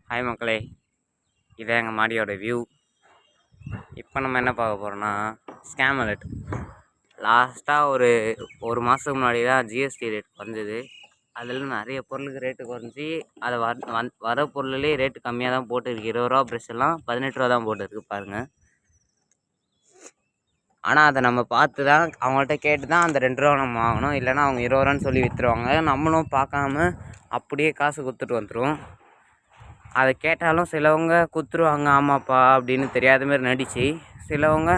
Hi மக்களே, இதான் எங்கள் மாடியோட வியூ. இப்போ நம்ம என்ன பார்க்க போகிறோன்னா ஸ்கேம் அலர்ட். லாஸ்ட்டாக ஒரு மாதத்துக்கு முன்னாடி தான் ஜிஎஸ்டி ரேட் வந்தது. அதில் நிறைய பொருளுக்கு ரேட்டு குறைஞ்சி அதை வர பொருள்லேயே ரேட்டு கம்மியாக தான் போட்டுருக்கு. 20 ரூபா ப்ரெஷ் எல்லாம் 18 ரூபா தான் போட்டுருக்கு பாருங்கள். ஆனால் அதை நம்ம பார்த்து தான் அவங்கள்ட்ட கேட்டு தான் அந்த 2 ரூபா நம்ம வாங்கணும். இல்லைனா அவங்க 20 ரூபான்னு சொல்லி விற்றுருவாங்க. நம்மளும் பார்க்காம அப்படியே காசு கொடுத்துட்டு வந்துடும். அதை கேட்டாலும் சிலவங்க குத்துருவாங்க, ஆமாப்பா அப்படின்னு தெரியாத மாதிரி நடித்து. சிலவங்க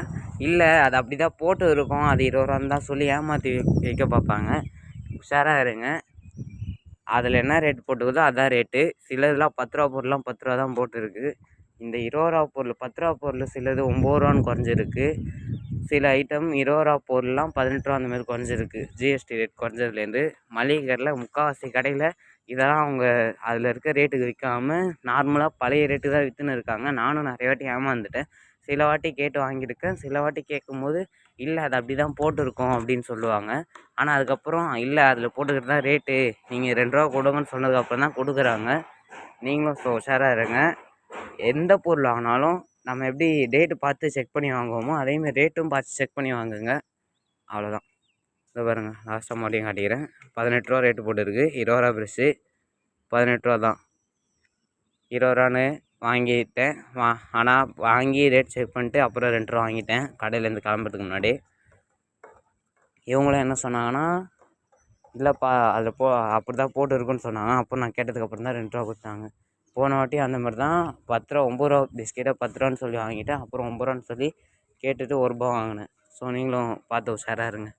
இல்லை அது அப்படி தான் போட்டு இருக்கும், அது 20 ரூபான்னு தான் சொல்லி ஏமாற்றி வைக்க பார்ப்பாங்க. உஷாராக இருங்க. அதில் என்ன ரேட் போட்டுக்குதோ அதான் ரேட்டு. சில இதெல்லாம் 10 ரூபா பொருள்லாம் 10 ரூபா தான் போட்டுருக்கு. இந்த 20 ரூபா பொருள் 10 ரூபா பொருள் சிலது 9 ரூபான்னு குறைஞ்சிருக்கு. சில ஐட்டம் 20 ரூபா பொருள்லாம் 18 ரூபா அந்தமாதிரி குறைஞ்சிருக்கு. ஜிஎஸ்டி ரேட் குறைஞ்சதுலேருந்து மளிகை கடையில் முக்கால்வாசி கடையில் இதெல்லாம் அவங்க அதில் இருக்க ரேட்டுக்கு விற்காமல் நார்மலாக பழைய ரேட்டு தான் விற்றுன்னு இருக்காங்க. நானும் நிறைய வாட்டி ஏமாந்துட்டேன். சில வாட்டி கேட்டு வாங்கியிருக்கேன். சில வாட்டி கேட்கும்போது இல்லை அது அப்படி தான் போட்டிருக்கோம் அப்படின்னு சொல்லுவாங்க. ஆனால் அதுக்கப்புறம் இல்லை அதில் போட்டுக்கிட்டு தான் ரேட்டு, நீங்கள் 2 ரூபா கொடுங்கன்னு சொன்னதுக்கப்புறம் தான் கொடுக்குறாங்க. நீங்களும் உஷாராக இருங்க. எந்த பொருள் வாங்கினாலும் நம்ம எப்படி டேட்டு பார்த்து செக் பண்ணி வாங்குவோமோ அதேமாதிரி ரேட்டும் பார்த்து செக் பண்ணி வாங்குங்க. அவ்வளோதான். இதை பாருங்கள், லாஸ்ட்டாக மறுபடியும் காட்டிக்கிறேன். 18 ரூபா ரேட்டு போட்டுருக்கு. 20 ரூபா ப்ரெஷ்ஷு 18 ரூபா தான். 20 ரூபான்னு வாங்கிட்டேன். ஆனால் வாங்கி ரேட் செக் பண்ணிட்டு அப்புறம் 2 ரூபா வாங்கிட்டேன் கடையிலேருந்து கிளம்புறதுக்கு முன்னாடி. இவங்களும் என்ன சொன்னாங்கன்னா, இல்லைப்பா அதில் அப்படி தான் போட்டுருக்குன்னு சொன்னாங்க. அப்புறம் நான் கேட்டதுக்கப்புறம் தான் 2 ரூபா கொடுத்தாங்க. போன வாட்டி அந்த மாதிரி தான் 10 ரூபா 9 ரூபா பிஸ்கெட்டை 10 ரூபான்னு சொல்லி வாங்கிட்டேன். அப்புறம் 9 ரூபான்னு சொல்லி கேட்டுட்டு 1 ரூபா வாங்கினேன். ஸோ நீங்களும் பார்த்து உஷாராக இருங்க.